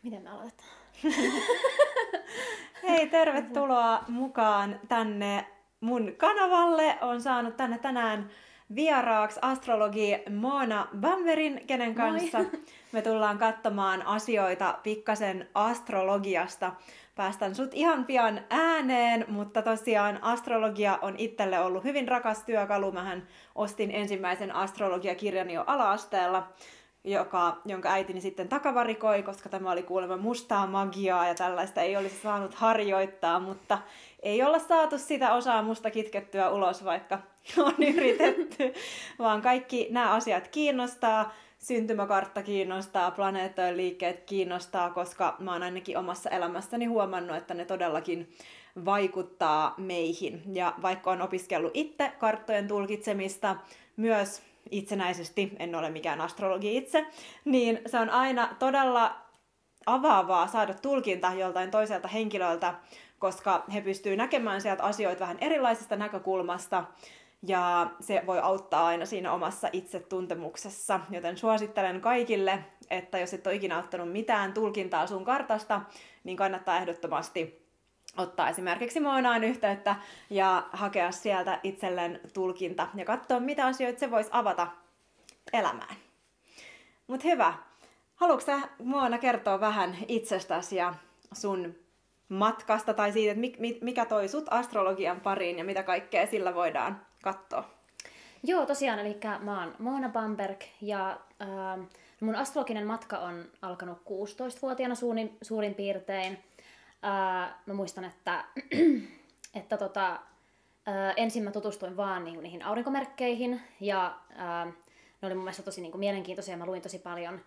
Miten me aloitetaan? Hei, tervetuloa mukaan tänne mun kanavalle. Olen saanut tänne tänään vieraaksi astrologi Moona Bamverin, kenen kanssa me tullaan katsomaan asioita pikkasen astrologiasta. Päästän sut ihan pian ääneen, mutta tosiaan astrologia on itselle ollut hyvin rakas työkalu. Mähän ostin ensimmäisen astrologiakirjan jo ala-asteella, jonka äitini sitten takavarikoi, koska tämä oli kuulemma mustaa magiaa ja tällaista ei olisi saanut harjoittaa, mutta ei olla saatu sitä osaa musta kitkettyä ulos, vaikka on yritetty, vaan kaikki nämä asiat kiinnostaa. Syntymäkartta kiinnostaa, planeettojen liikkeet kiinnostaa, koska mä oon ainakin omassa elämässäni huomannut, että ne todellakin vaikuttaa meihin. Ja vaikka on opiskellut itse karttojen tulkitsemista myös itsenäisesti, en ole mikään astrologi itse, niin se on aina todella avaavaa saada tulkinta joltain toiselta henkilöltä, koska he pystyvät näkemään sieltä asioita vähän erilaisesta näkökulmasta, ja se voi auttaa aina siinä omassa itsetuntemuksessa. Joten suosittelen kaikille, että jos et ole ikinä ottanut mitään tulkintaa sun kartasta, niin kannattaa ehdottomasti ottaa esimerkiksi Moonaan yhteyttä ja hakea sieltä itselleen tulkinta ja katsoa, mitä asioita se voisi avata elämään. Mut hyvä. Haluatko sä, Moona, kertoa vähän itsestäsi ja sun matkasta tai siitä, että mikä toi sut astrologian pariin ja mitä kaikkea sillä voidaan katsoa? Joo, tosiaan, eli mä oon Moona Bamberg ja mun astrologinen matka on alkanut 16-vuotiaana suurin piirtein. Mä muistan, että ensin mä tutustuin vaan niihin aurinkomerkkeihin ja ne oli mun mielestä tosi mielenkiintoisia. Mä luin tosi paljon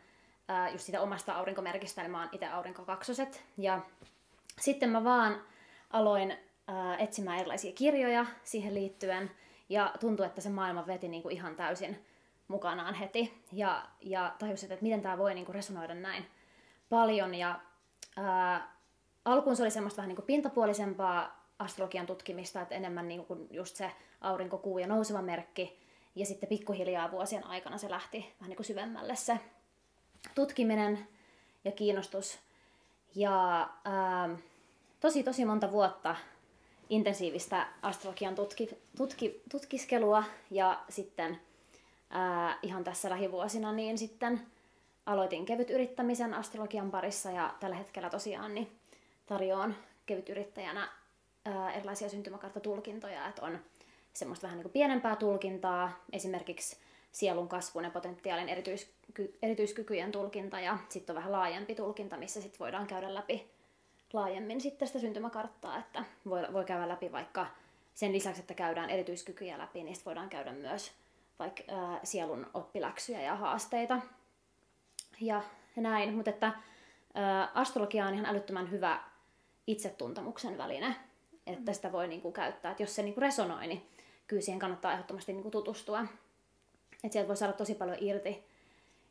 just siitä omasta aurinkomerkistä, eli mä oon itse aurinkokaksoset. Ja sitten mä vaan aloin etsimään erilaisia kirjoja siihen liittyen ja tuntui, että se maailma veti ihan täysin mukanaan heti. Ja tajusin, että miten tää voi resonoida näin paljon. Ja alkuun se oli semmoista vähän pintapuolisempaa astrologian tutkimista, että enemmän just se aurinko, kuu ja nouseva merkki. Ja sitten pikkuhiljaa vuosien aikana se lähti vähän syvemmälle se tutkiminen ja kiinnostus. Ja tosi monta vuotta intensiivistä astrologian tutkiskelua ja sitten ihan tässä lähivuosina niin sitten aloitin kevytyrittämisen astrologian parissa ja tällä hetkellä tosiaan niin tarjoan kevytyrittäjänä erilaisia syntymäkarttatulkintoja, että on semmoista vähän pienempää tulkintaa, esimerkiksi sielun kasvun ja potentiaalin erityiskykyjen tulkinta ja sitten on vähän laajempi tulkinta, missä sitten voidaan käydä läpi laajemmin sitten sitä syntymäkarttaa, että voi käydä läpi vaikka sen lisäksi, että käydään erityiskykyjä läpi, niin voidaan käydä myös vaikka sielun oppiläksyjä ja haasteita ja näin, mutta että astrologia on ihan älyttömän hyvä itsetuntemuksen väline, että sitä voi käyttää, että jos se resonoi, niin kyllä siihen kannattaa ehdottomasti tutustua, että sieltä voi saada tosi paljon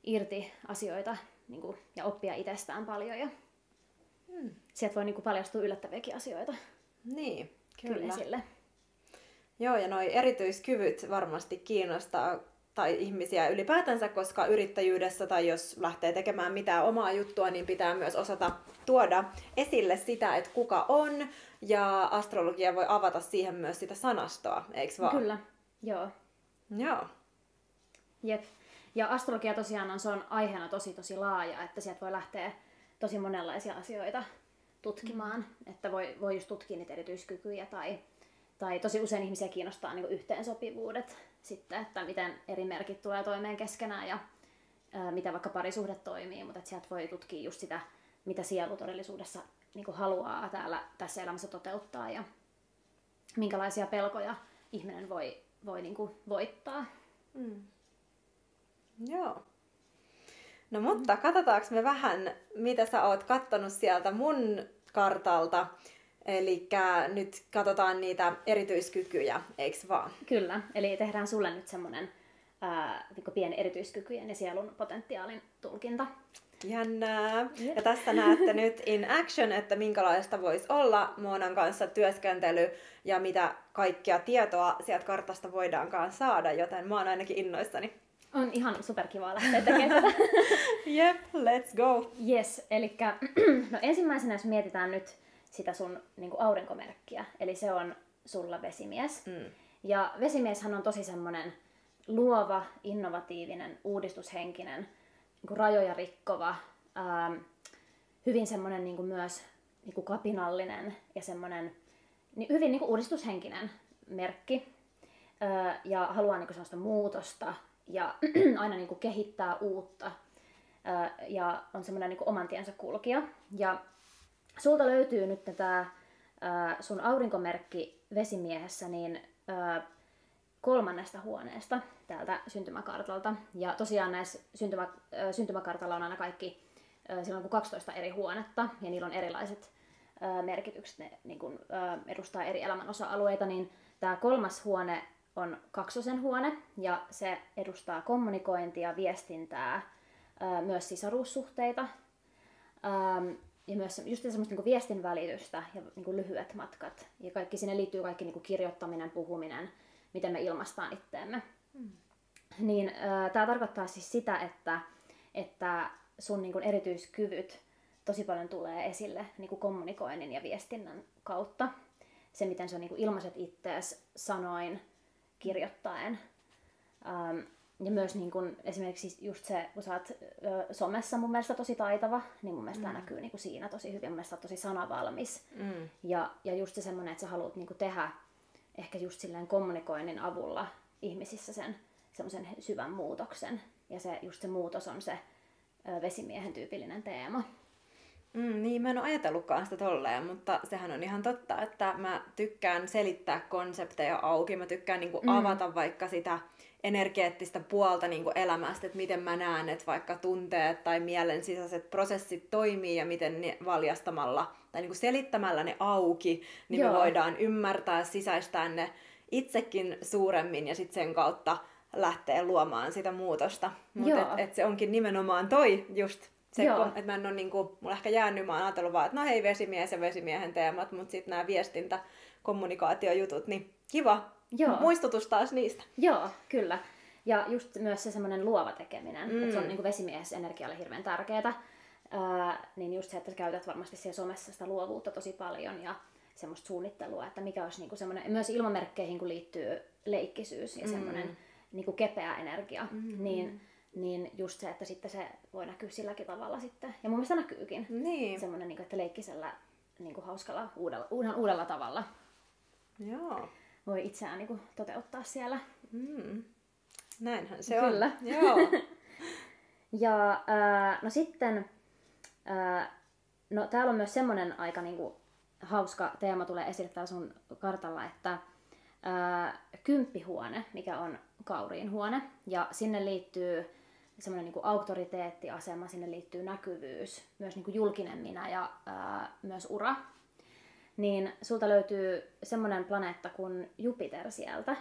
irti asioita ja oppia itsestään paljon ja sieltä voi paljastua yllättäviäkin asioita. Niin, kyllä. Esille. Joo, ja noi erityiskyvyt varmasti kiinnostaa tai ihmisiä ylipäätänsä, koska yrittäjyydessä tai jos lähtee tekemään mitään omaa juttua, niin pitää myös osata tuoda esille sitä, että kuka on, ja astrologia voi avata siihen myös sitä sanastoa, eikö vaan? Kyllä, joo. Joo. Jep. Ja astrologia tosiaan se on aiheena tosi laaja, että sieltä voi lähteä tosi monenlaisia asioita tutkimaan, että voi just tutkia niitä erityiskykyjä tai tosi usein ihmisiä kiinnostaa yhteensopivuudet sitten, että miten eri merkit tulee toimeen keskenään ja mitä vaikka parisuhde toimii, mutta sieltä voi tutkia just sitä, mitä sielu todellisuudessa haluaa tässä elämässä toteuttaa ja minkälaisia pelkoja ihminen voi voittaa. Joo. No mutta katsotaanko me vähän, mitä sä oot kattonut sieltä mun kartalta. Eli nyt katsotaan niitä erityiskykyjä, eiks vaan? Kyllä, eli tehdään sulle nyt semmonen pieni erityiskykyjen ja sielun potentiaalin tulkinta. Jännää. Ja tässä näette nyt in action, että minkälaista voisi olla Moonan kanssa työskentely ja mitä kaikkea tietoa sieltä kartasta voidaankaan saada, joten mä oon ainakin innoissani On ihan superkivaa lähteä tekemään tätä. Jep, let's go! Yes, eli no ensimmäisenä jos mietitään nyt sitä sun niin aurinkomerkkiä, eli se on sulla vesimies. Ja vesimieshän on tosi semmoinen luova, innovatiivinen, uudistushenkinen, niin rajoja rikkova, hyvin semmoinen niin myös niin kapinallinen ja semmoinen hyvin niin uudistushenkinen merkki. Ja haluaa niin sellaista muutosta ja aina niin kehittää uutta. Ja on semmoinen niin oman tiensä kulkija. Ja sulta löytyy nyt tämä sun aurinkomerkki vesimiehessä niin 3. huoneesta täältä syntymäkartalta. Ja tosiaan näissä syntymäkartalla on aina kaikki, siellä on 12 eri huonetta ja niillä on erilaiset merkitykset, ne niin kuin, edustaa eri elämän osa-alueita, niin tämä 3. huone on 2. huone ja se edustaa kommunikointia, viestintää, myös sisaruussuhteita ja myös just semmoista niin viestin välitystä ja niin lyhyet matkat. Ja kaikki sinne liittyy kaikki niin kirjoittaminen, puhuminen, miten me ilmaistaan itteemme. Niin tämä tarkoittaa siis sitä, että sun niin erityiskyvyt tosi paljon tulee esille niin kommunikoinnin ja viestinnän kautta. Se, miten sä niin ilmaiset ittees sanoin, kirjoittaen. Ja myös niin kun, esimerkiksi just se, kun sä oot somessa mun mielestä tosi taitava, niin mun mielestä tämä näkyy niin siinä tosi hyvin. Mun mielestä sä oot tosi sanavalmis. Ja just se semmoinen, että sä haluat niin tehdä ehkä just silleen kommunikoinnin avulla ihmisissä sen semmoisen syvän muutoksen. Ja just se muutos on se vesimiehen tyypillinen teema. Niin, mä en ole ajatellutkaan sitä tolleen, mutta sehän on ihan totta, että mä tykkään selittää konsepteja auki. Mä tykkään niinku avata vaikka sitä energeettistä puolta niinku elämästä, että miten mä näen, että vaikka tunteet tai mielen sisäiset prosessit toimii ja miten ne valjastamalla tai niinku selittämällä ne auki, niin me voidaan ymmärtää, sisäistää ne itsekin suuremmin ja sitten sen kautta lähteä luomaan sitä muutosta. Mutta et se onkin nimenomaan toi just se, että mä en ole niinku, mulla ehkä jäänyt, mä oon ajatellut vaan, että no hei, vesimies ja vesimiehen teemat, mutta sitten nämä viestintä, kommunikaatiojutut, niin kiva muistutus taas niistä. Joo, kyllä. Ja just myös se semmoinen luova tekeminen, että se on niinku vesimiehessä energialle hirveän tärkeää. Niin just se, että sä käytät varmasti siellä somessa sitä luovuutta tosi paljon ja semmoista suunnittelua, että mikä olisi niinku semmoinen, myös ilmamerkkeihin kun liittyy leikkisyys ja semmoinen niinku kepeä energia, niin just se, että sitten se voi näkyä silläkin tavalla sitten. Ja mun mielestä näkyykin. Niin. Semmoinen, niinku, että leikkisellä niinku hauskalla uudella tavalla. Joo. Voi itseään niinku toteuttaa siellä. Näinhän se Kyllä. on. Joo. Ja no sitten, no täällä on myös semmoinen aika niinku hauska teema tulee esille täällä sun kartalla, että 10. huone, mikä on kauriin huone, ja sinne liittyy semmoinen niinku auktoriteettiasema, sinne liittyy näkyvyys, myös niinku julkinen minä ja myös ura. Niin sulta löytyy semmoinen planeetta kuin Jupiter sieltä.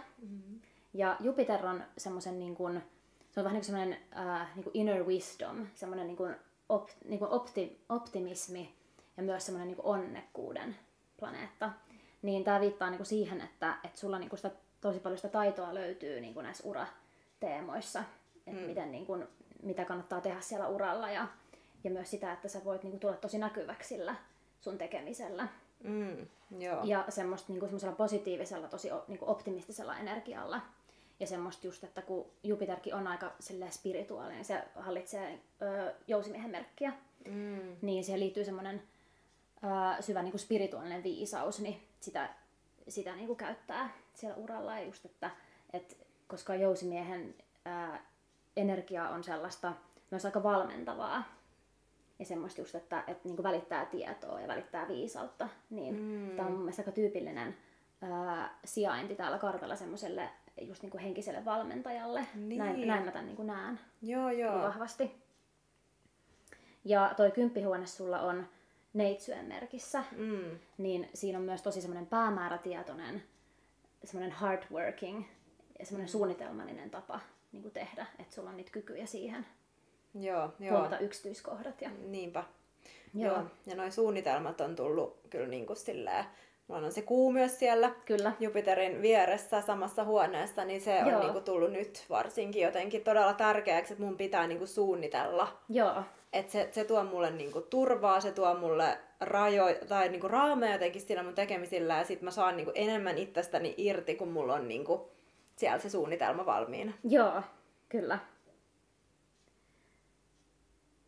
Ja Jupiter on semmoisen niinku, se on vähän niin kuin semmoinen niinku inner wisdom, semmoinen niinku optimismi ja myös semmoinen niinku onnekkuuden planeetta. Niin tää viittaa niinku siihen, että sulla niinku sitä tosi paljon sitä taitoa löytyy niinku näissä urateemoissa, että miten niinku, mitä kannattaa tehdä siellä uralla ja myös sitä, että sä voit niinku tulla tosi näkyväksi sillä sun tekemisellä. Joo. Ja semmoista niinku semmoisella positiivisella, tosi niinku optimistisella energialla. Ja semmoista just, että kun Jupiterkin on aika spirituaalinen, niin se hallitsee jousimiehen merkkiä, niin siihen liittyy semmoinen syvä niinku spirituaalinen viisaus, niin sitä niinku käyttää siellä uralla. Ja just, että koska jousimiehen energia on sellaista myös aika valmentavaa ja semmoista just, että niinku välittää tietoa ja välittää viisautta, niin tämä on mun mielestä aika tyypillinen sijainti täällä kartalla semmoiselle just niinku henkiselle valmentajalle. Niin. Näin mä tämän niinku näen vahvasti. Ja toi 10. huone sulla on neitsyen merkissä, niin siinä on myös tosi semmoinen päämäärätietoinen, semmoinen hardworking ja semmoinen suunnitelmallinen tapa niin kuin tehdä, että sulla on niitä kykyjä siihen. Huomata yksityiskohdat. Niinpä. Joo. Ja noi suunnitelmat on tullut kyllä niin kuin silleen mulla on se kuu myös siellä Kyllä. Jupiterin vieressä samassa huoneessa, niin se on niinku tullut nyt varsinkin jotenkin todella tärkeäksi, että mun pitää niinku suunnitella. Joo. Että se tuo mulle niinku turvaa, se tuo mulle tai niinku raameja jotenkin sillä mun tekemisillä, ja sit mä saan niinku enemmän itsestäni irti, kun mulla on niinku siellä se suunnitelma valmiina. Joo, kyllä.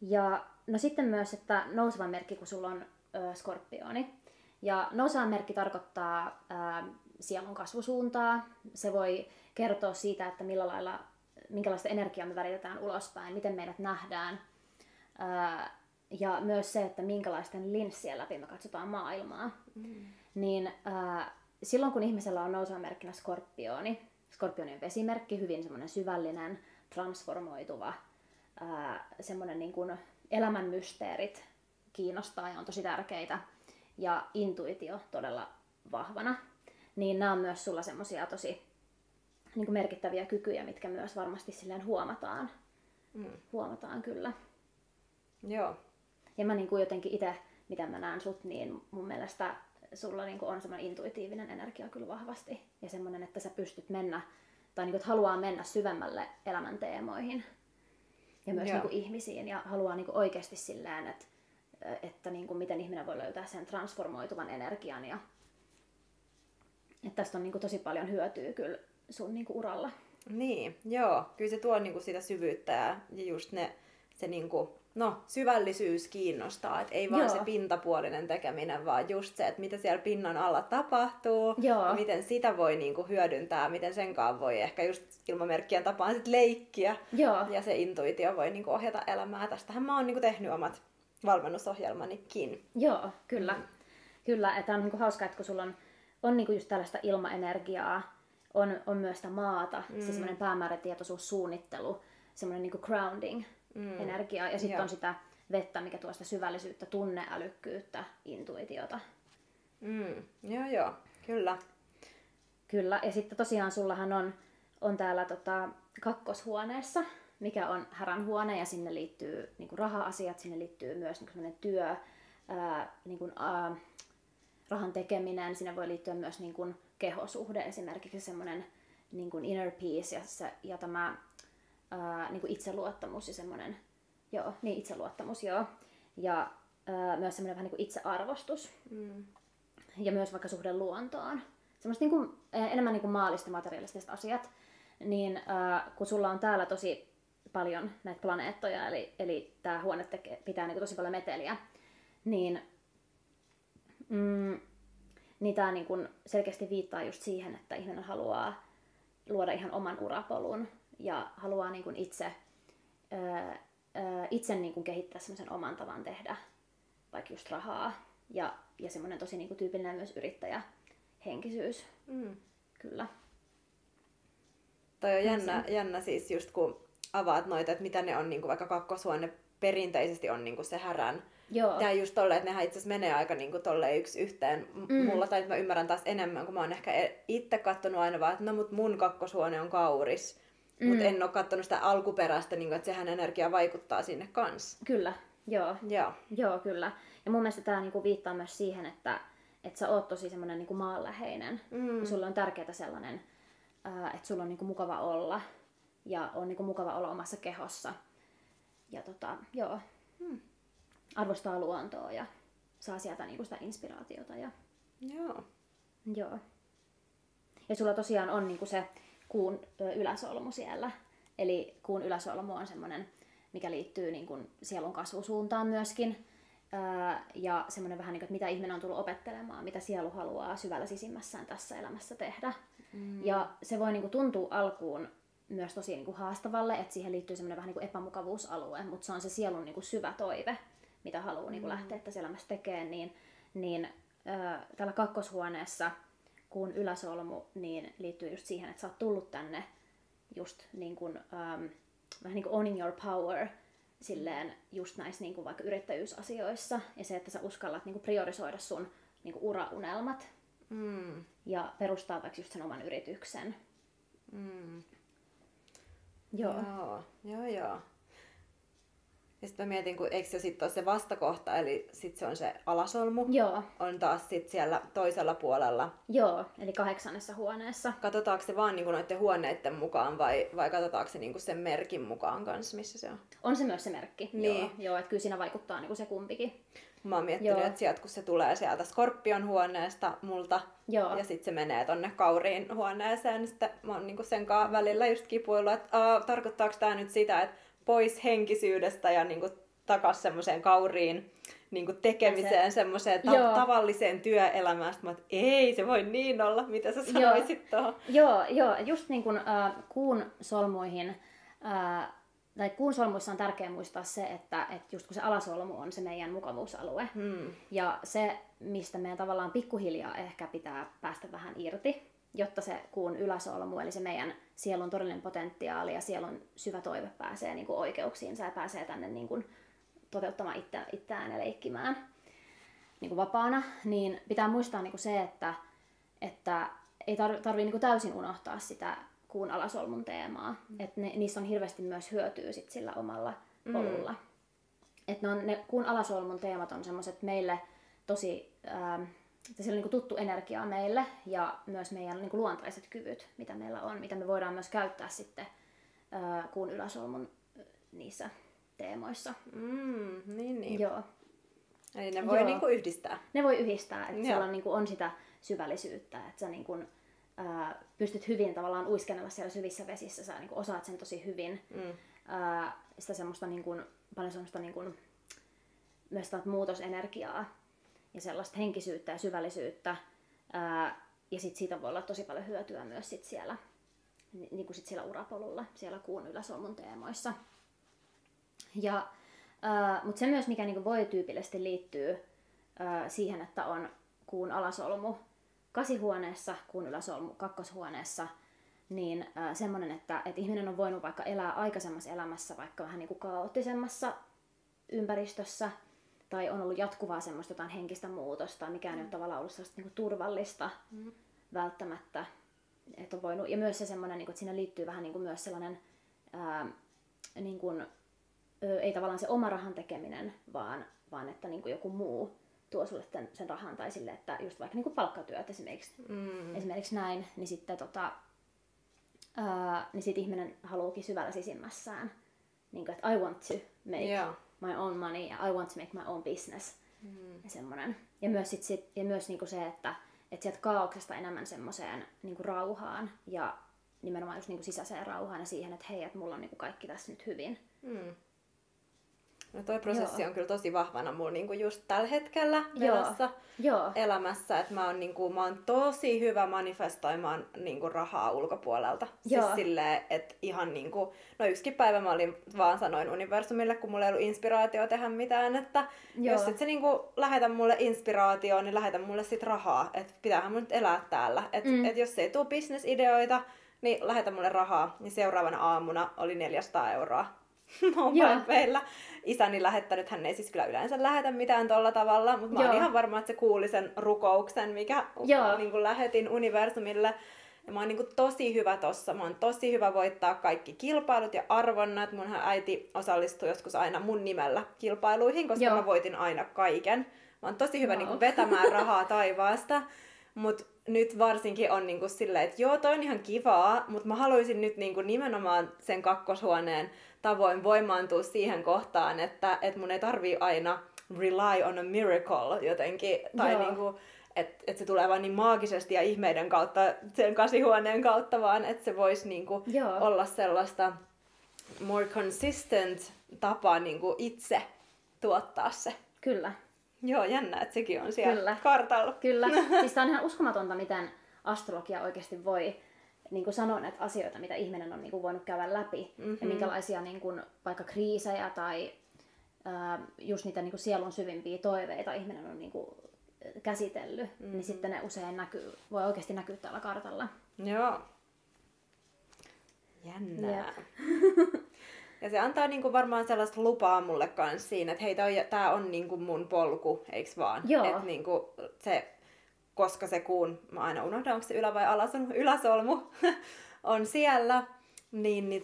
Ja no sitten myös, että nouseva merkki, kun sulla on skorpioni. Ja nouseva merkki tarkoittaa sielun kasvusuuntaa. Se voi kertoa siitä, että minkälaista energiaa me välitetään ulospäin, miten meidät nähdään. Ja myös se, että minkälaisten linssien läpi me katsotaan maailmaa. Niin silloin, kun ihmisellä on nouseva merkkinä skorpioni on vesimerkki, hyvin semmoinen syvällinen, transformoituva, semmoinen niin kuin elämän mysteerit kiinnostaa ja on tosi tärkeitä, ja intuitio todella vahvana, niin nämä on myös sulla semmoisia tosi niin kuin merkittäviä kykyjä, mitkä myös varmasti silleen huomataan. Huomataan kyllä. Joo. Ja mä niin kuin jotenkin itse, miten mä näen sut, niin mun mielestä sulla niin kuin on semmoinen intuitiivinen energia kyllä vahvasti. Ja semmoinen, että sä pystyt mennä, tai niin kuin, että haluaa mennä syvemmälle elämän teemoihin. Ja myös niin kuin ihmisiin. Ja haluaa niin kuin oikeasti silleen, että niin kuin miten ihminen voi löytää sen transformoituvan energian. Ja että tästä on niin kuin tosi paljon hyötyä kyllä sun niin kuin uralla. Niin, joo. Kyllä se tuo niin kuin sitä syvyyttä ja just se niin kuin, syvällisyys kiinnostaa. Et ei vaan se pintapuolinen tekeminen, vaan just se, että mitä siellä pinnan alla tapahtuu. Joo. Ja miten sitä voi niin kuin hyödyntää, miten senkaan voi ehkä just ilmamerkkien tapaan sit leikkiä. Joo. Ja se intuitio voi niin kuin ohjata elämää. Tästähän mä oon niin kuin tehnyt omat valmennusohjelmanikin. Joo, kyllä. Kyllä, että on niin kuin hauskaa, että kun sulla on niin kuin just tällaista ilmaenergiaa, on myös sitä maata, se semmoinen päämäärätietoisuus, suunnittelu, semmoinen niin kuin grounding energia, ja sitten on sitä vettä, mikä tuo sitä syvällisyyttä, tunneälykkyyttä, intuitiota. Joo, kyllä. Kyllä, ja sitten tosiaan sullahan on täällä kakkoshuoneessa, mikä on härän huone, ja sinne liittyy niin kuin raha-asiat, sinne liittyy myös niin kuin työ, niin kuin, rahan tekeminen, sinne voi liittyä myös niin kuin kehosuhde, esimerkiksi semmoinen niin kuin inner peace ja tämä niin kuin itseluottamus ja semmoinen, itseluottamus, ja myös semmoinen vähän niin kuin itsearvostus. Ja myös vaikka suhde luontoon. Semmoista niin kuin, enemmän niin kuin maallista materiaaliset asiat, niin kun sulla on täällä tosi paljon näitä planeettoja, eli tämä huone pitää niin kuin tosi paljon meteliä, niin tämä niin kuin selkeästi viittaa just siihen, että ihminen haluaa luoda ihan oman urapolun ja haluaa niin kuin itse niin kuin kehittää semmoisen oman tavan tehdä vaikka just rahaa ja semmoinen tosi niin kuin tyypillinen myös yrittäjähenkisyys. Kyllä. Toi on jännä siis just kun avaat noita, että mitä ne on niin kuin vaikka kakkoshuone perinteisesti on niin kuin se härän. Joo. Tää just tolleen, että nehän itse asiassa menee aika niinku tolleen yksi yhteen mulla, tai mä ymmärrän taas enemmän, kun mä oon ehkä itse kattonut aina vaan, että mut mun kakkoshuone on kauris. Mutta en oo kattonut sitä alkuperäistä, niinku, että sehän energia vaikuttaa sinne kanssa. Kyllä, joo, kyllä. Ja mun mielestä tää niinku viittaa myös siihen, että sä oot tosi semmonen niinku maanläheinen. Ja sulle on tärkeää sellainen, että sulla on niinku mukava olla. Ja on niinku mukava olla omassa kehossa. Ja arvostaa luontoa ja saa sieltä niinku sitä inspiraatiota. Joo. Ja sulla tosiaan on niinku se kuun yläsolmu siellä. Eli kuun yläsolmu on semmoinen, mikä liittyy niinku sielun kasvusuuntaan myöskin. Ja semmoinen vähän niin kuin, että mitä ihminen on tullut opettelemaan, mitä sielu haluaa syvällä sisimmässään tässä elämässä tehdä. Ja se voi niinku tuntua alkuun myös tosi niinku haastavalle, että siihen liittyy semmoinen vähän niinku epämukavuusalue, mutta se on se sielun niinku syvä toive, mitä haluaa niinku lähteä tässä elämässä tekemään, niin tällä kakkoshuoneessa kuun yläsolmu niin liittyy just siihen, että sä oot tullut tänne just niin kuin, vähän niin kuin owning your power, silleen just näissä niin kuin vaikka yrittäjyysasioissa, ja se, että sä uskallat niin kuin priorisoida sun niin kuin uraunelmat ja perustaa vaikka just sen oman yrityksen. Joo. Ja sitten mä mietin, kun eikö se sitten ole se vastakohta, eli sitten se on se alasolmu. Joo. On taas sitten siellä toisella puolella. Joo, eli 8. huoneessa. Katsotaanko se vaan niinku noiden huoneiden mukaan vai katsotaanko se niinku sen merkin mukaan kanssa, missä se on? On se myös se merkki. Niin. Joo, että kyllä siinä vaikuttaa niinku se kumpikin. Mä oon miettinyt, että sieltä kun se tulee sieltä Skorpion huoneesta multa Joo. ja sitten se menee tonne Kauriin huoneeseen, niin sitten mä oon niinku sen kanssa välillä just kipuillut, että tarkoittaako tää nyt sitä, että pois henkisyydestä ja niinku takas semmoiseen Kauriin niinku tekemiseen, semmoiseen tavalliseen työelämään. Sitten mä oon, että ei se voi niin olla, mitä sä sanoisit tuohon. Joo, just niin kuin kuun solmuihin, tai kuun solmuissa on tärkeää muistaa se, että just kun se alasolmu on se meidän mukavuusalue, ja se, mistä meidän tavallaan pikkuhiljaa ehkä pitää päästä vähän irti, jotta se kuun yläsolmu, eli se meidän sielun todellinen potentiaali ja sielun syvä toive pääsee niin kuin oikeuksiinsa ja pääsee tänne niin kuin toteuttamaan itseään ja leikkimään niin kuin vapaana, niin pitää muistaa niin kuin se, että ei tarvitse niin kuin täysin unohtaa sitä kuun alasolmun teemaa. Että niissä on hirveästi myös hyötyä sit sillä omalla polulla. Että ne kuun alasolmun teemat on semmoiset meille tosi, että siellä on niin kuin tuttu energia meille ja myös meidän niin kuin luontaiset kyvyt, mitä meillä on, mitä me voidaan myös käyttää sitten kuun yläsolmun niissä teemoissa. Niin. Joo. Eli ne voi niinku yhdistää. Ne voi yhdistää, että siellä on, niinku, on sitä syvällisyyttä, että sä niinku, pystyt hyvin tavallaan uiskennella siellä syvissä vesissä, sä niinku, osaat sen tosi hyvin. Sitä semmoista, niinku, paljon semmoista niinku, myös muutosenergiaa ja sellaista henkisyyttä ja syvällisyyttä. Ja sit siitä voi olla tosi paljon hyötyä myös sit siellä, niinku sit siellä urapolulla, siellä kuun yläsolmun teemoissa. Mutta se myös, mikä niinku voi tyypillisesti liittyy siihen, että on kuun alasolmu 8. huoneessa, kuun yläsolmu 2. huoneessa, niin semmoinen, että ihminen on voinut vaikka elää aikaisemmassa elämässä vaikka vähän niinku kaoottisemmassa ympäristössä, tai on ollut jatkuvaa semmoista jotain henkistä muutosta, mikä ei ole tavallaan ollut sellaista niinku turvallista välttämättä. Et on voinut, ja myös se semmoinen, niinku, että siinä liittyy vähän niinku myös sellainen niinku, ei tavallaan se oma rahan tekeminen, vaan että niin kuin joku muu tuo sulle sen rahan, tai sille, että just vaikka niin kuin palkkatyöt esimerkiksi näin, niin sitten niin sit ihminen haluukin syvällä sisimmässään, niin kuin, että I want to make my own money, ja I want to make my own business. Ja semmoinen. Ja myös niin kuin se, että sieltä kaauksesta enemmän semmoiseen niin kuin rauhaan, ja nimenomaan just niin kuin sisäiseen rauhaan, ja siihen, että hei, että mulla on niin kuin kaikki tässä nyt hyvin. No toi prosessi on kyllä tosi vahvana mulla niinku just tällä hetkellä menossa elämässä, että mä oon tosi hyvä manifestoimaan niinku rahaa ulkopuolelta. Siis silleen, että ihan niinku, no yksikin päivä mä vaan sanoin universumille, kun mulla ei ollut inspiraatio tehdä mitään, että jos et se niinku lähetä mulle inspiraatioon, niin lähetä mulle sit rahaa, että pitäähän mun nyt elää täällä. Että et jos ei tuu bisnesideoita, niin lähetä mulle rahaa. Niin seuraavana aamuna oli 400 euroa. Mobile-peillä. Isäni lähettänyt, hän ei siis kyllä yleensä lähetä mitään tolla tavalla, mutta mä oon ihan varma, että se kuuli sen rukouksen, mikä niin kuin lähetin universumille. Ja mä oon niin kuin tosi hyvä tossa. Mä oon tosi hyvä voittaa kaikki kilpailut ja arvonnat. Munhan äiti osallistui joskus aina mun nimellä kilpailuihin, koska mä voitin aina kaiken. Mä oon tosi hyvä niin kuin vetämään rahaa taivaasta. Mut nyt varsinkin on niinku silleen, että joo, toi on ihan kivaa, mutta mä haluaisin nyt niinku nimenomaan sen kakkoshuoneen tavoin voimaantua siihen kohtaan, että mun ei tarvii aina rely on a miracle jotenkin, tai niinku, että se tulee vaan niin maagisesti ja ihmeiden kautta, sen 8 huoneen kautta, vaan että se voisi niinku olla sellaista more consistent tapa niinku itse tuottaa se. Kyllä. Joo, jännä, että sekin on siellä kartalla. Kyllä. Siis tää on ihan uskomatonta, miten astrologia oikeasti voi niin kuin sanoa näitä asioita, mitä ihminen on niin kuin voinut käydä läpi. Ja minkälaisia niin kuin, vaikka kriisejä tai just niitä niin kuin sielun syvimpiä toiveita ihminen on niin kuin käsitellyt. Niin sitten ne usein voi oikeasti näkyä täällä kartalla. Joo. Jännää. Ja se antaa niinku varmaan sellaista lupaa mulle kanssa siinä, että hei, tää on niinku mun polku, eiks vaan? Että niinku se, koska se kuun, mä aina unohdan, onko se ylä- vai yläsolmu, on siellä, niin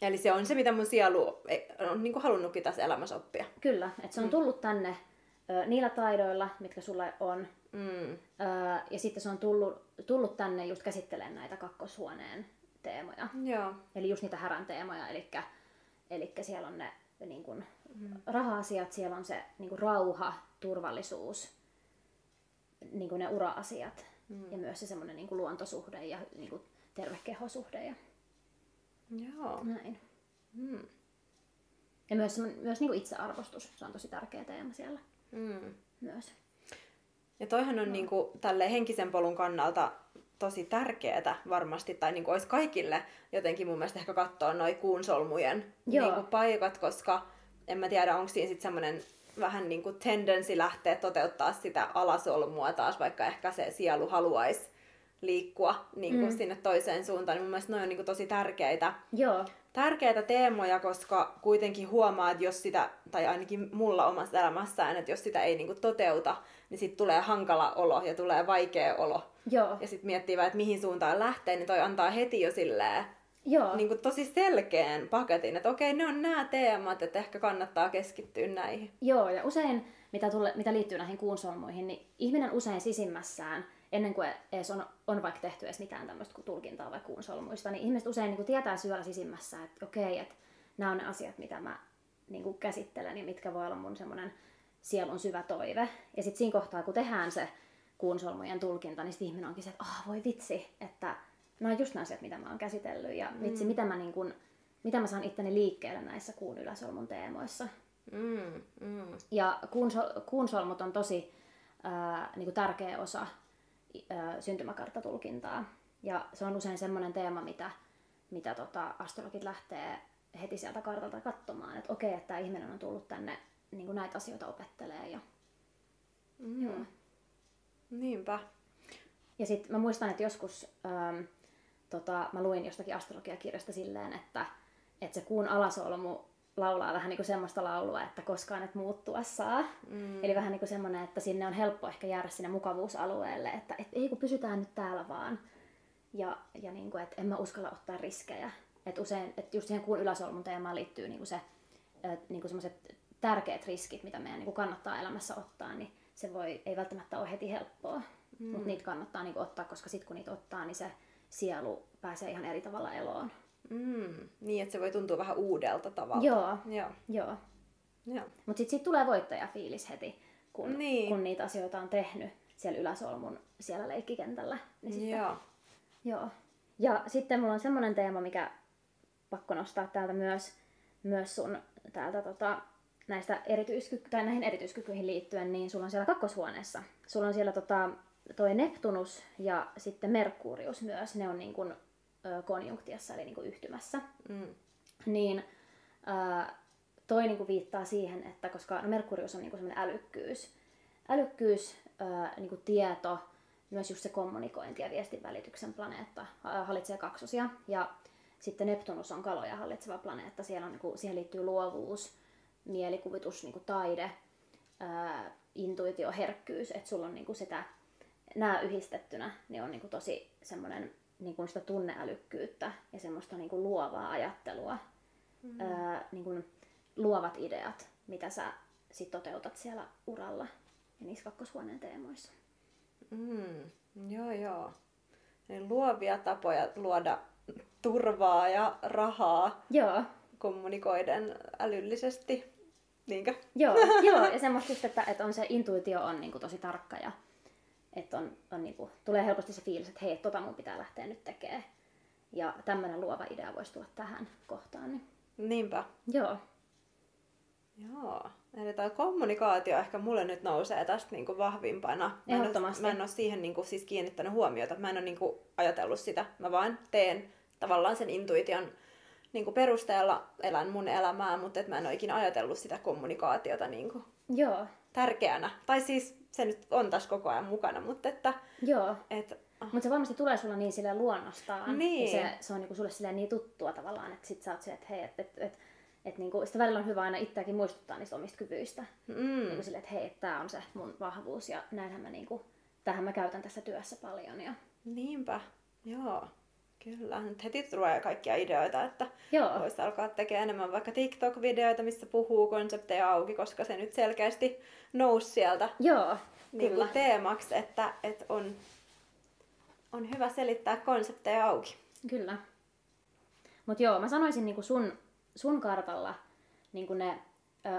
Eli se on se, mitä mun sielu on niin kuin halunnutkin tässä elämässä oppia. Kyllä, että se on tullut tänne niillä taidoilla, mitkä sulla on. Ja sitten se on tullut tänne just käsittelemään näitä kakkoshuoneen teemoja. Joo. Eli just niitä härän teemoja, eli siellä on ne niin kuin, raha-asiat, siellä on se niin kuin, rauha, turvallisuus, niin kuin ne ura-asiat ja myös se semmoinen niin kuin luontosuhde ja niin kuin terve kehosuhde. Ja Joo. näin. Ja myös niin kuin itsearvostus, se on tosi tärkeä teema siellä myös. Ja toihan on niin kuin, tälleen henkisen polun kannalta tosi tärkeää varmasti, tai niin kuin olisi kaikille jotenkin mun mielestä ehkä katsoa noi kuunsolmujen niin kuin paikat, koska en mä tiedä, onko siinä sitten semmoinen vähän niin kuin tendency lähteä toteuttaa sitä alasolmua taas, vaikka ehkä se sielu haluaisi liikkua niin kuin sinne toiseen suuntaan, niin mun mielestä noi on niin kuin tosi tärkeitä teemoja, koska kuitenkin huomaa, että jos sitä, tai ainakin mulla omassa elämässään, että jos sitä ei niin kuin toteuta, niin sitten tulee hankala olo ja tulee vaikea olo. Joo. Ja sitten miettii vaan, että mihin suuntaan lähtee, niin toi antaa heti jo silleen niin kuin tosi selkeän paketin, että okei, ne on nämä teemat, että ehkä kannattaa keskittyä näihin. Joo, ja usein, mitä liittyy näihin kuunsolmuihin, niin ihminen usein sisimmässään, ennen kuin edes on vaikka tehty edes mitään tämmöistä kuin tulkintaa vai kuunsolmuista, niin ihmiset usein niin kuin tietää syvällä sisimmässä, että okei, että nämä on ne asiat, mitä mä niin kuin käsittelen ja mitkä voi olla mun semmoinen sielun syvä toive. Ja sitten siinä kohtaa, kun tehdään se kuunsolmujen tulkinta, niin sitten ihminen onkin se, että voi vitsi, että nämä on just nämä asiat, mitä mä oon käsitellyt ja vitsi, mitä mä saan itteni liikkeelle näissä kuun yläsolmun teemoissa. Ja kuunsolmut on tosi niin kuin tärkeä osa syntymäkarttatulkintaa. Ja se on usein semmoinen teema, mitä astrologit lähtee heti sieltä kartalta katsomaan, että okei, että tämä ihminen on tullut tänne niin kuin näitä asioita opettelee. Ja joo. Niinpä. Ja sitten mä muistan, että joskus mä luin jostakin astrologiakirjasta silleen, että se kuun alasolmu laulaa vähän niin kuin semmoista laulua, että koskaan et muuttua saa. Eli vähän niin kuin semmoinen, että sinne on helppo ehkä jäädä sinne mukavuusalueelle, että ei kun pysytään nyt täällä vaan. Ja niin kuin, että en mä uskalla ottaa riskejä. Että usein, että just siihen kuun yläsolmun teemaan liittyy niin kuin se niin kuin semmoiset tärkeät riskit, mitä meidän niin kuin kannattaa elämässä ottaa, niin se ei välttämättä ole heti helppoa. Mutta niitä kannattaa niin kuin ottaa, koska sitten kun niitä ottaa, niin se sielu pääsee ihan eri tavalla eloon. Niin, että se voi tuntua vähän uudelta tavalla. Joo. Mutta sitten siitä tulee voittajafiilis heti, kun niitä asioita on tehnyt siellä yläsolmun siellä leikkikentällä. Niin joo. Ja sitten mulla on semmoinen teema, mikä pakko nostaa täältä myös sun täältä näistä näihin erityiskykyihin liittyen, niin sulla on siellä kakkoshuoneessa. Sulla on siellä toi Neptunus ja sitten Merkurius myös, ne on niin kuin konjunktiassa eli niin kuin yhtymässä. Niin toi niin kuin viittaa siihen, että koska Merkurius on niin kuin semmoinen älykkyys niin kuin tieto, myös just se kommunikointi ja viestin välityksen planeetta hallitsee kaksosia. Ja sitten Neptunus on kaloja hallitseva planeetta, siellä on, niin kuin, siihen liittyy luovuus, mielikuvitus, niin kuin taide, intuitio, herkkyys, että sulla on niin kuin sitä, nämä yhdistettynä, niin on niin kuin tosi semmoinen niin kuin sitä tunneälykkyyttä ja semmoista niin kuin luovaa ajattelua, niin kuin luovat ideat, mitä sä sit toteutat siellä uralla ja niissä kakkoshuoneen teemoissa. Joo. Eli luovia tapoja luoda turvaa ja rahaa kommunikoiden älyllisesti. Niinkö? Joo, ja semmoista just, että on se intuitio on niin kuin tosi tarkka ja että on niin kuin, tulee helposti se fiilis, että hei, mun pitää lähteä nyt tekemään. Ja tämmöinen luova idea voisi tulla tähän kohtaan. Niin. Niinpä. Joo. Eli toi kommunikaatio ehkä mulle nyt nousee tästä niinku vahvimpana. Mä en ole siihen niinku siis kiinnittänyt huomiota. Mä en ole niinku ajatellut sitä. Mä vaan teen tavallaan sen intuition niinku perusteella elän mun elämää, mutta et mä en ole ikinä ajatellut sitä kommunikaatiota niinku tärkeänä. Tai siis se nyt on tässä koko ajan mukana, mutta että... Mutta se varmasti tulee sulla niin silleen luonnostaan. Niin. Ja se on niinku sulle silleen niin tuttua tavallaan, että sit sä oot se, että hei, että niinku, sitä välillä on hyvä aina itseäkin muistuttaa niistä omista kyvyistä. Niinku silleen, että hei, tää on se mun vahvuus ja näinhän mä niinku, tähän mä käytän tässä työssä paljon. Ja... Niinpä, joo. Kyllä, nyt heti tulee kaikkia ideoita, että Joo. voisi alkaa tekemään enemmän vaikka TikTok-videoita, missä puhuu konsepteja auki, koska se nyt selkeästi nousi sieltä Joo, niin kyllä. kuin teemaksi, että on hyvä selittää konsepteja auki. Kyllä. Mut joo, mä sanoisin niinku sun kartalla niinku ne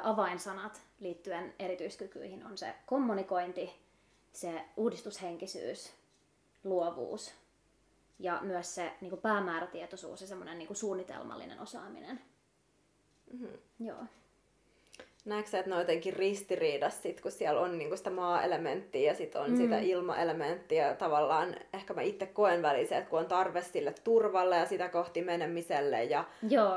avainsanat liittyen erityiskykyihin on se kommunikointi, se uudistushenkisyys, luovuus ja myös se niinku päämäärätietoisuus ja semmoinen niinku suunnitelmallinen osaaminen. Joo. Näetkö sä, että ne on jotenkin ristiriidassa sit, kun siellä on niinku sitä maa-elementtiä ja sit on sitä ilma-elementtiä. Tavallaan ehkä mä itse koen välissä, että kun on tarve sille turvalle ja sitä kohti menemiselle ja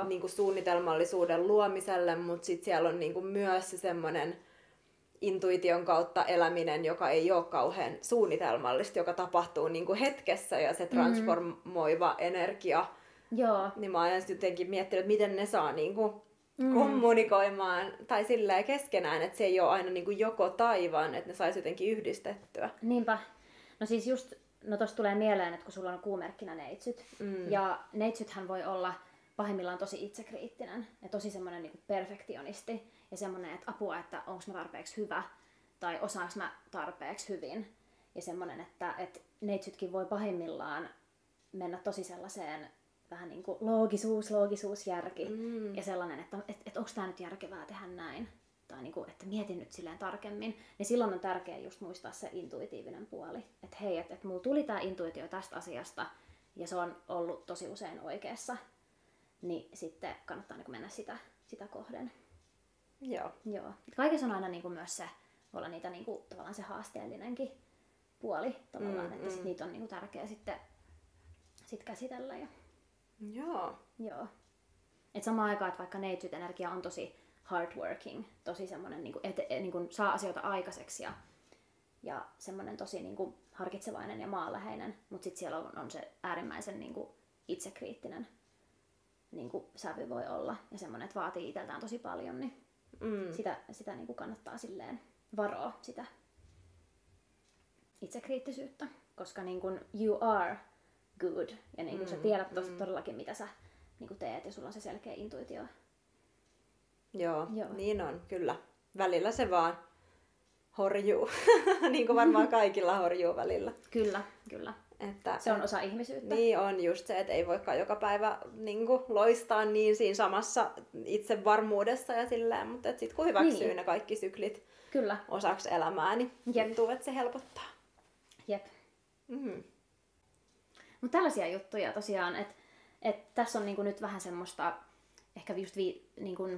niinku suunnitelmallisuuden luomiselle, mutta sit siellä on niinku myös se semmoinen intuition kautta eläminen, joka ei ole kauhean suunnitelmallista, joka tapahtuu niinku hetkessä ja se transformoiva energia. Joo. Niin mä oon jotenkin miettinyt, että miten ne saa niinku kommunikoimaan tai silleen keskenään, että se ei ole aina niin kuin joko tai, vaan että ne saisi jotenkin yhdistettyä. Niinpä. No siis just, tosta tulee mieleen, että kun sulla on kuumerkkinä neitsyt, ja neitsythän voi olla pahimmillaan tosi itsekriittinen ja tosi semmoinen niin kuin perfektionisti ja semmoinen, että apua, että onko mä tarpeeksi hyvä tai osaanko mä tarpeeksi hyvin. Ja semmoinen, että neitsytkin voi pahimmillaan mennä tosi sellaiseen vähän niin kuin loogisuus, järki ja sellainen, että onko tämä nyt järkevää tehdä näin tai niin kuin, että mietin nyt silleen tarkemmin, niin silloin on tärkeää just muistaa se intuitiivinen puoli, että hei, että mulla tuli tämä intuitio tästä asiasta ja se on ollut tosi usein oikeassa, niin sitten kannattaa niin kuin mennä sitä kohden. Joo. Kaikessa on aina niin kuin myös se, olla niitä niin kuin, tavallaan se haasteellinenkin puoli tavallaan, että sit niitä on niin kuin tärkeää sitten käsitellä. Joo. Et samaan aikaan, että vaikka neitsyt-energia on tosi hardworking, tosi semmoinen niin saa asioita aikaiseksi ja semmoinen tosi niin kuin harkitsevainen ja maanläheinen, mutta sitten siellä on se äärimmäisen niin kuin itsekriittinen niin kuin sävy voi olla ja semmoinen, että vaatii itseltään tosi paljon, niin sitä niin kuin kannattaa silleen varoa sitä itsekriittisyyttä, koska niin kuin you are good ja niin kuin sä tiedät todellakin mitä sä niin kuin teet ja sulla on se selkeä intuitio. Joo, niin on, kyllä. Välillä se vaan horjuu, niin kuin varmaan kaikilla horjuu välillä. Kyllä. Että, se on osa ihmisyyttä. Niin on just se, että ei voikaan joka päivä niin kuin loistaa niin siinä samassa itsevarmuudessa ja silleen, mutta sitten kun hyväksyy ne kaikki syklit osaksi elämää, niin tuntuu, että se helpottaa. Jep. Mutta tällaisia juttuja tosiaan, että tässä on niinku nyt vähän semmoista, ehkä just niinku,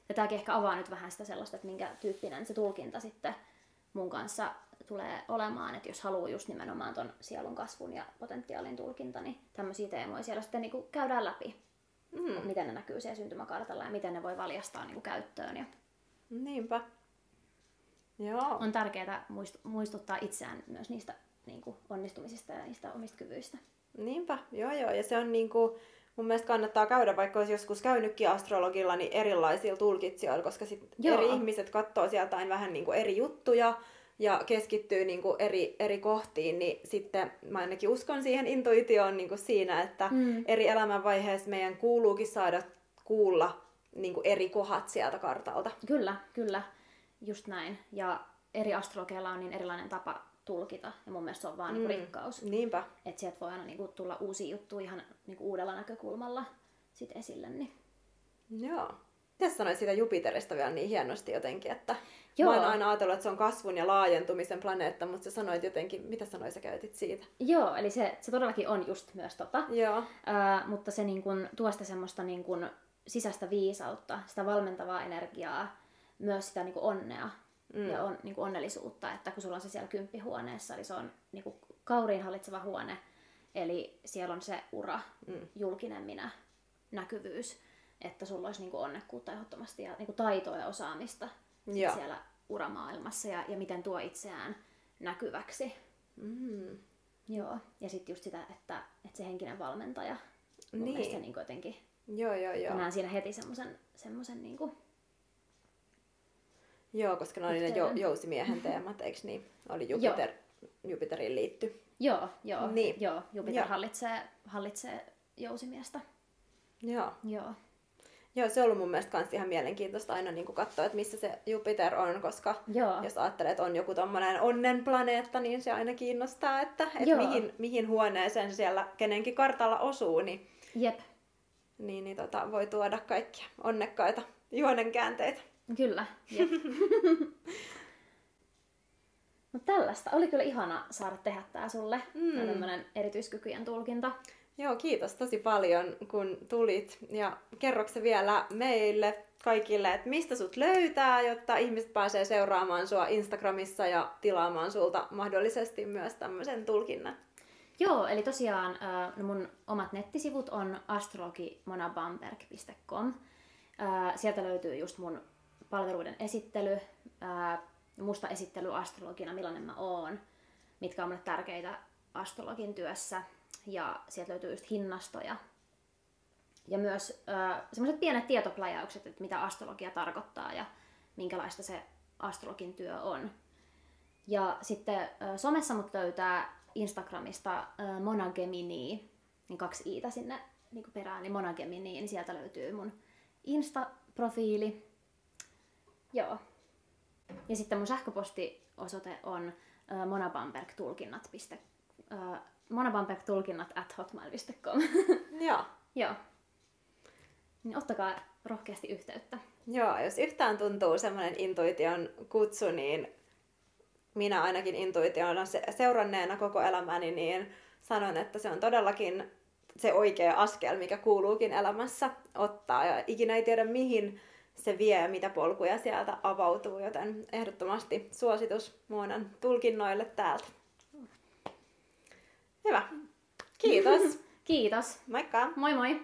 ja tämäkin ehkä avaa nyt vähän sitä sellaista, että minkä tyyppinen se tulkinta sitten mun kanssa tulee olemaan, että jos haluaa just nimenomaan ton sielun kasvun ja potentiaalin tulkinta, niin tämmöisiä teemoja siellä sitten niinku käydään läpi. Miten ne näkyy siellä syntymäkartalla ja miten ne voi valjastaa niinku käyttöön. Ja niinpä. Joo. On tärkeää muistuttaa itseään myös niistä niinku onnistumisista ja niistä omista kyvyistä. Niinpä, joo. Ja se on niinku, mun mielestä kannattaa käydä, vaikka olisi joskus käynytkin astrologilla, niin erilaisilla tulkitsijoilla, koska sit eri ihmiset katsoo sieltä aina vähän niinku eri juttuja ja keskittyy niinku eri kohtiin, niin sitten mä ainakin uskon siihen intuitioon niinku siinä, että eri elämänvaiheessa meidän kuuluukin saada kuulla niinku eri kohdat sieltä kartalta. Kyllä, just näin. Ja eri astrologeilla on niin erilainen tapa tulkita, ja mun mielestä se on vaan niinku rikkaus. Niinpä. Että sieltä voi aina niinku tulla uusia juttuja ihan niinku uudella näkökulmalla sit esille. Niin. Joo. Mitä sanoit siitä Jupiterista vielä niin hienosti jotenkin, että mä oon aina ajatellut, että se on kasvun ja laajentumisen planeetta, mutta sä sanoit jotenkin, mitä sanoit sä käytit siitä? Joo, eli se todellakin on just myös tota. Joo. Mutta se niin kun, tuo sitä semmoista niin kun, sisäistä viisautta, sitä valmentavaa energiaa, myös sitä niin kun, onnea ja niin kun, onnellisuutta, että kun sulla on se siellä 10-huoneessa, eli se on niin kun, kauriin hallitseva huone, eli siellä on se ura, julkinen minä, näkyvyys, että sulla olisi niin kun, onnekkuutta ehdottomasti ja niin kun, taitoa ja osaamista siellä uramaailmassa ja miten tuo itseään näkyväksi. Joo, ja sitten just sitä, että se henkinen valmentaja, mun mielestä se niin jotenkin, Joo. näen siinä heti semmoisen niin kuin... Joo, koska ne oli ne jousimiehen teemat, eikö niin? Oli Jupiteriin liitty. Joo, Niin. joo. Jupiter Joo. hallitsee jousimiestä. Joo. Joo. Joo, se on ollut mun mielestä kans ihan mielenkiintoista aina niin katsoa, että missä se Jupiter on, koska Joo. jos ajattelee, että on joku tommonen onnenplaneetta, niin se aina kiinnostaa, että mihin huoneeseen se siellä kenenkin kartalla osuu, niin, Jep. niin voi tuoda kaikkia onnekkaita juonenkäänteitä. Kyllä. Jep. No tällaista. Oli kyllä ihana saada tehdä tää sulle. Tämmönen erityiskykyjen tulkinta. Joo, kiitos tosi paljon, kun tulit. Ja kerroksä vielä meille kaikille, että mistä sut löytää, jotta ihmiset pääsee seuraamaan sua Instagramissa ja tilaamaan sulta mahdollisesti myös tämmöisen tulkinnan. Joo, eli tosiaan mun omat nettisivut on astrologimonabamberg.com. Sieltä löytyy just mun palveluiden esittely, musta esittely astrologina, millainen mä oon, mitkä on mulle tärkeitä astrologin työssä. Ja sieltä löytyy just hinnastoja. Ja myös semmoiset pienet tietopläjäykset, että mitä astrologia tarkoittaa ja minkälaista se astrologin työ on. Ja sitten somessa mut löytää Instagramista Monagemini, niin 2 iitä sinne niin perään, niin Monagemini, niin sieltä löytyy mun Insta-profiili. Joo. Ja sitten mun sähköpostiosoite on monabambergtulkinnat@hotmail.com. Joo. Joo. Niin ottakaa rohkeasti yhteyttä. Joo, jos yhtään tuntuu semmoinen intuition kutsu, niin minä ainakin intuitiona seuranneena koko elämäni, niin sanon, että se on todellakin se oikea askel, mikä kuuluukin elämässä ottaa. Ja ikinä ei tiedä, mihin se vie ja mitä polkuja sieltä avautuu, joten ehdottomasti suositus Moonan tulkinnoille täältä. Hyvä. Kiitos. Kiitos. Moikka. Moi moi.